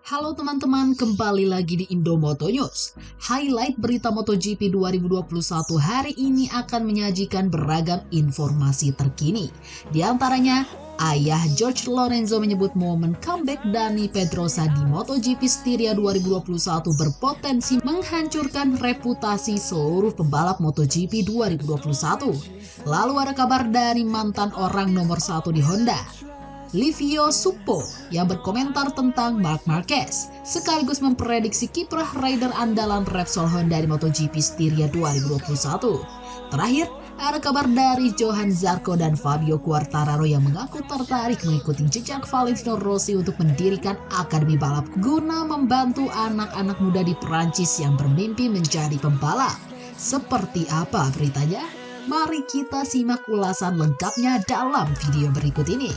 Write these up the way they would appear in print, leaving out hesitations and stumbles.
Halo teman-teman, kembali lagi di Indomoto News. Highlight berita MotoGP 2021 hari ini akan menyajikan beragam informasi terkini. Di antaranya, ayah Jorge Lorenzo menyebut momen comeback Dani Pedrosa di MotoGP Styria 2021 berpotensi menghancurkan reputasi seluruh pembalap MotoGP 2021. Lalu ada kabar dari mantan orang nomor 1 di Honda, Livio Suppo, yang berkomentar tentang Marc Marquez, sekaligus memprediksi kiprah rider andalan Repsol Honda di MotoGP Styria 2021. Terakhir, ada kabar dari Johann Zarco dan Fabio Quartararo yang mengaku tertarik mengikuti jejak Valentino Rossi untuk mendirikan akademi balap guna membantu anak-anak muda di Prancis yang bermimpi menjadi pembalap. Seperti apa beritanya? Mari kita simak ulasan lengkapnya dalam video berikut ini.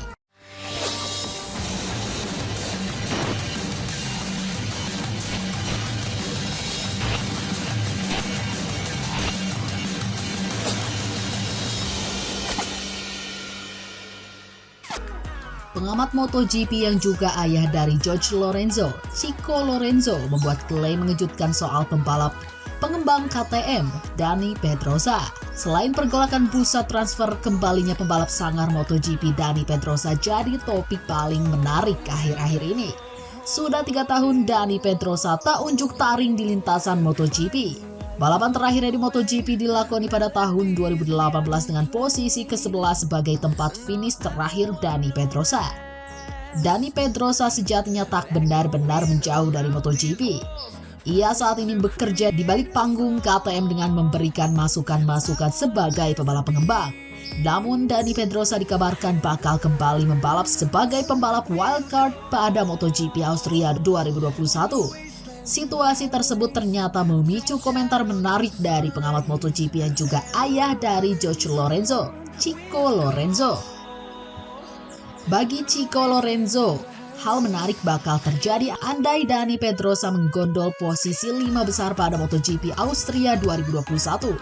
Pengamat MotoGP yang juga ayah dari Jorge Lorenzo, Chico Lorenzo, membuat klaim mengejutkan soal pembalap pengembang KTM, Dani Pedrosa. Selain pergolakan bursa transfer, kembalinya pembalap sangar MotoGP Dani Pedrosa jadi topik paling menarik akhir-akhir ini. Sudah 3 tahun Dani Pedrosa tak unjuk taring di lintasan MotoGP. Balapan terakhirnya di MotoGP dilakoni pada tahun 2018 dengan posisi ke-11 sebagai tempat finish terakhir Dani Pedrosa. Dani Pedrosa sejatinya tak benar-benar menjauh dari MotoGP. Ia saat ini bekerja di balik panggung KTM dengan memberikan masukan-masukan sebagai pembalap pengembang. Namun Dani Pedrosa dikabarkan bakal kembali membalap sebagai pembalap wildcard pada MotoGP Austria 2021. Situasi tersebut ternyata memicu komentar menarik dari pengamat MotoGP yang juga ayah dari Jorge Lorenzo, Chico Lorenzo. Bagi Chico Lorenzo, hal menarik bakal terjadi andai Dani Pedrosa menggondol posisi 5 besar pada MotoGP Austria 2021.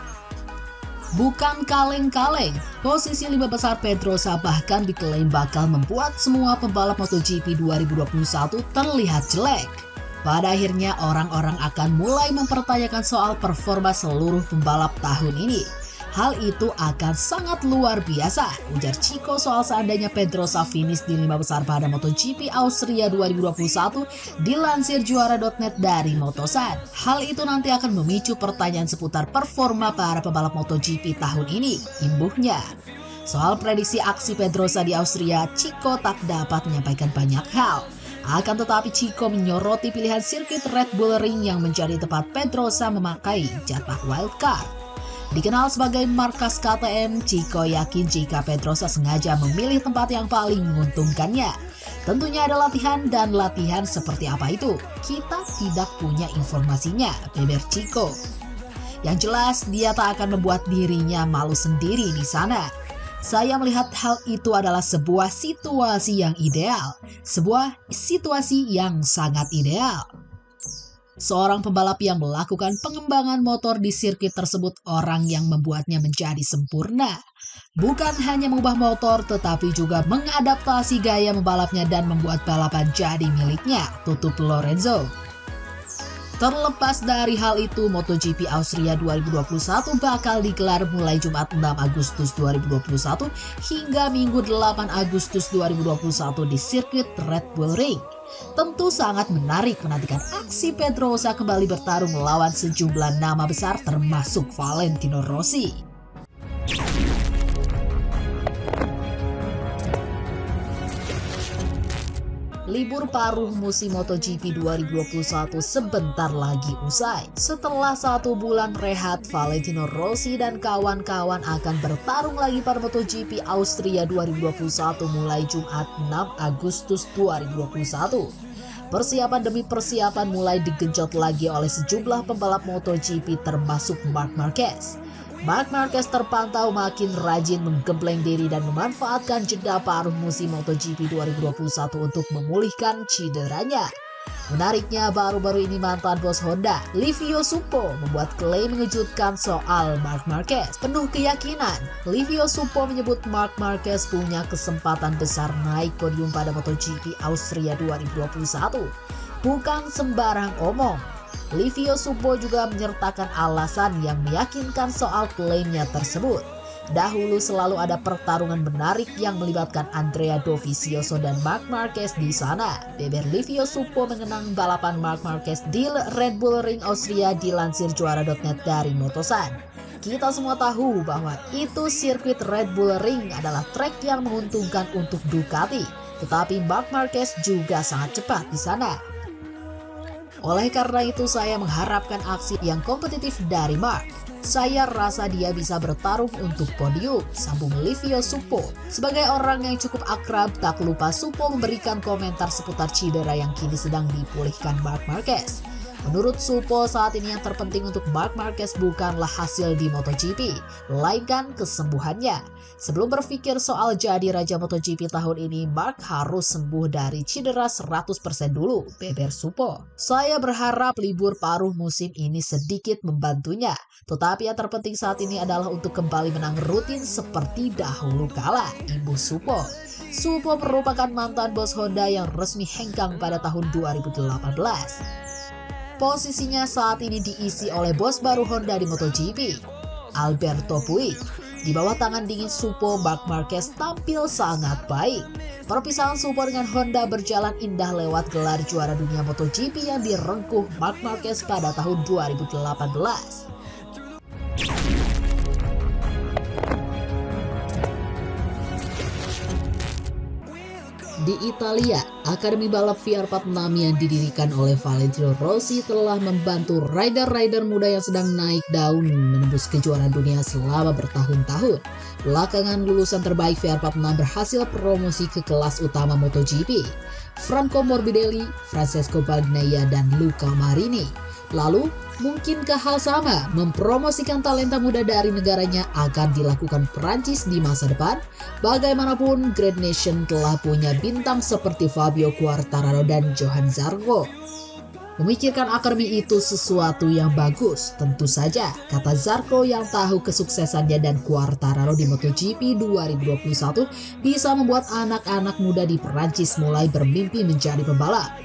Bukan kaleng-kaleng, posisi 5 besar Pedrosa bahkan diklaim bakal membuat semua pembalap MotoGP 2021 terlihat jelek. Pada akhirnya orang-orang akan mulai mempertanyakan soal performa seluruh pembalap tahun ini. Hal itu akan sangat luar biasa, ujar Chico soal seandainya Pedrosa finish di 5 besar pada MotoGP Austria 2021 dilansir juara.net dari Motosan. Hal itu nanti akan memicu pertanyaan seputar performa para pembalap MotoGP tahun ini, imbuhnya. Soal prediksi aksi Pedrosa di Austria, Chico tak dapat menyampaikan banyak hal. Akan tetapi Chico menyoroti pilihan sirkuit Red Bull Ring yang menjadi tempat Pedrosa memakai jatah wildcard. Dikenal sebagai markas KTM, Chico yakin jika Pedrosa sengaja memilih tempat yang paling menguntungkannya. Tentunya ada latihan dan latihan seperti apa itu, kita tidak punya informasinya, beber Chico. Yang jelas dia tak akan membuat dirinya malu sendiri di sana. Saya melihat hal itu adalah sebuah situasi yang ideal, sebuah situasi yang sangat ideal. Seorang pembalap yang melakukan pengembangan motor di sirkuit tersebut orang yang membuatnya menjadi sempurna. Bukan hanya mengubah motor, tetapi juga mengadaptasi gaya membalapnya dan membuat balapan jadi miliknya, tutup Lorenzo. Terlepas dari hal itu, MotoGP Austria 2021 bakal digelar mulai Jumat 6 Agustus 2021 hingga Minggu 8 Agustus 2021 di sirkuit Red Bull Ring. Tentu sangat menarik menantikan aksi Pedrosa kembali bertarung melawan sejumlah nama besar termasuk Valentino Rossi. Libur paruh musim MotoGP 2021 sebentar lagi usai. Setelah 1 bulan rehat, Valentino Rossi dan kawan-kawan akan bertarung lagi pada MotoGP Austria 2021 mulai Jumat 6 Agustus 2021. Persiapan demi persiapan mulai digenjot lagi oleh sejumlah pembalap MotoGP termasuk Marc Marquez. Marc Marquez terpantau makin rajin menggembleng diri dan memanfaatkan jeda paruh musim MotoGP 2021 untuk memulihkan cederanya. Menariknya, baru-baru ini mantan bos Honda, Livio Suppo, membuat klaim mengejutkan soal Marc Marquez. Penuh keyakinan, Livio Suppo menyebut Marc Marquez punya kesempatan besar naik podium pada MotoGP Austria 2021. bukan sembarang omong. Livio Suppo juga menyertakan alasan yang meyakinkan soal klaimnya tersebut. Dahulu selalu ada pertarungan menarik yang melibatkan Andrea Dovizioso dan Marc Marquez di sana. Beber Livio Suppo mengenang balapan Marc Marquez di Red Bull Ring Austria dilansir juara.net dari Motosan. Kita semua tahu bahwa itu sirkuit Red Bull Ring adalah trek yang menguntungkan untuk Ducati. Tetapi Marc Marquez juga sangat cepat di sana. Oleh karena itu saya mengharapkan aksi yang kompetitif dari Marc. Saya rasa dia bisa bertarung untuk podium, sambung Livio Suppo. Sebagai orang yang cukup akrab, tak lupa Suppo memberikan komentar seputar cedera yang kini sedang dipulihkan Marc Marquez. Menurut Suppo, saat ini yang terpenting untuk Marc Marquez bukanlah hasil di MotoGP, melainkan kesembuhannya. Sebelum berpikir soal jadi Raja MotoGP tahun ini, Marc harus sembuh dari cedera 100% dulu, beber Suppo. Saya berharap libur paruh musim ini sedikit membantunya, tetapi yang terpenting saat ini adalah untuk kembali menang rutin seperti dahulu kala, imbuh Suppo. Suppo merupakan mantan bos Honda yang resmi hengkang pada tahun 2018. Posisinya saat ini diisi oleh bos baru Honda di MotoGP, Alberto Puig. Di bawah tangan dingin Suppo, Marc Marquez tampil sangat baik. Perpisahan Suppo dengan Honda berjalan indah lewat gelar juara dunia MotoGP yang direngkuh Marc Marquez pada tahun 2018. Di Italia, Akademi Balap VR46 yang didirikan oleh Valentino Rossi telah membantu rider-rider muda yang sedang naik daun menembus kejuaraan dunia selama bertahun-tahun. Belakangan lulusan terbaik VR46 berhasil promosi ke kelas utama MotoGP. Franco Morbidelli, Francesco Bagnaia, dan Luca Marini. Lalu, mungkinkah hal sama mempromosikan talenta muda dari negaranya akan dilakukan Perancis di masa depan? Bagaimanapun, Great Nation telah punya bintang seperti Fabio Quartararo dan Johann Zarco. Memikirkan akademi itu sesuatu yang bagus, tentu saja, kata Zarco yang tahu kesuksesannya dan Quartararo di MotoGP 2021 bisa membuat anak-anak muda di Perancis mulai bermimpi menjadi pembalap.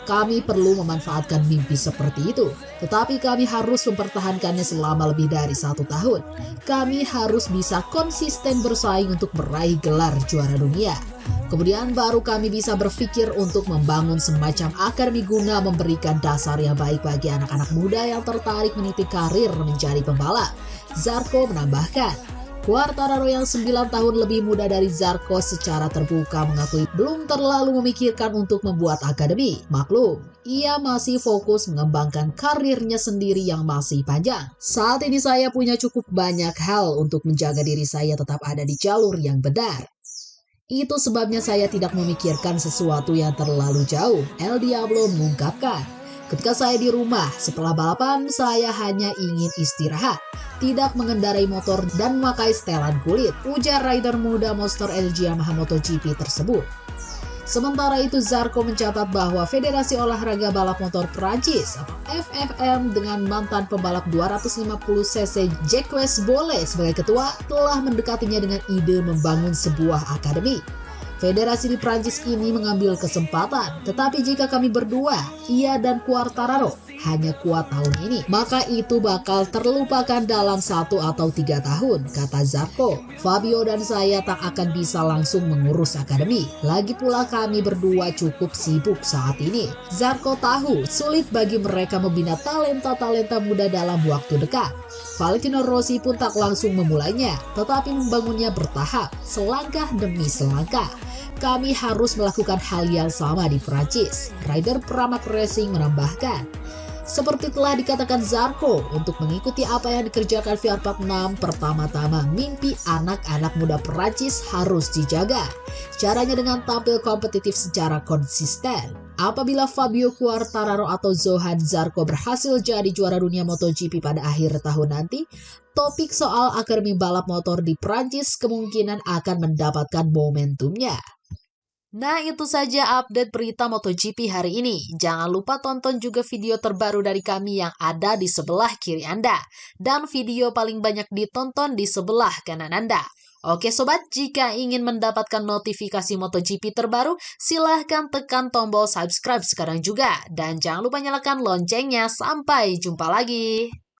Kami perlu memanfaatkan mimpi seperti itu, tetapi kami harus mempertahankannya selama lebih dari 1 tahun. Kami harus bisa konsisten bersaing untuk meraih gelar juara dunia. Kemudian baru kami bisa berpikir untuk membangun semacam akademi guna memberikan dasar yang baik bagi anak-anak muda yang tertarik meniti karir menjadi pembalap. Zarco menambahkan. Quartararo yang 9 tahun lebih muda dari Zarco secara terbuka mengakui belum terlalu memikirkan untuk membuat akademi. Maklum, ia masih fokus mengembangkan karirnya sendiri yang masih panjang. Saat ini saya punya cukup banyak hal untuk menjaga diri saya tetap ada di jalur yang benar. Itu sebabnya saya tidak memikirkan sesuatu yang terlalu jauh, El Diablo mengungkapkan. Ketika saya di rumah, setelah balapan, saya hanya ingin istirahat, tidak mengendarai motor dan memakai setelan kulit, ujar rider muda Monster LG Yamaha MotoGP tersebut. Sementara itu, Zarco mencatat bahwa Federasi Olahraga Balap Motor Prancis atau FFM dengan mantan pembalap 250cc Jacques Bolle sebagai ketua telah mendekatinya dengan ide membangun sebuah akademi. Federasi di Prancis ini mengambil kesempatan, tetapi jika kami berdua, ia dan Quartararo, hanya kuat tahun ini, maka itu bakal terlupakan dalam 1 atau 3 tahun, kata Zarco. Fabio dan saya tak akan bisa langsung mengurus akademi, lagi pula kami berdua cukup sibuk saat ini. Zarco tahu sulit bagi mereka membina talenta-talenta muda dalam waktu dekat. Valentino Rossi pun tak langsung memulainya, tetapi membangunnya bertahap, selangkah demi selangkah. Kami harus melakukan hal yang sama di Prancis, rider Pramac Racing menambahkan. Seperti telah dikatakan Zarco, untuk mengikuti apa yang dikerjakan VR46, pertama-tama mimpi anak-anak muda Prancis harus dijaga. Caranya dengan tampil kompetitif secara konsisten. Apabila Fabio Quartararo atau Johann Zarco berhasil jadi juara dunia MotoGP pada akhir tahun nanti, topik soal akademi balap motor di Prancis kemungkinan akan mendapatkan momentumnya. Nah, itu saja update berita MotoGP hari ini. Jangan lupa tonton juga video terbaru dari kami yang ada di sebelah kiri Anda. Dan video paling banyak ditonton di sebelah kanan Anda. Oke sobat, jika ingin mendapatkan notifikasi MotoGP terbaru, silahkan tekan tombol subscribe sekarang juga. Dan jangan lupa nyalakan loncengnya. Sampai jumpa lagi.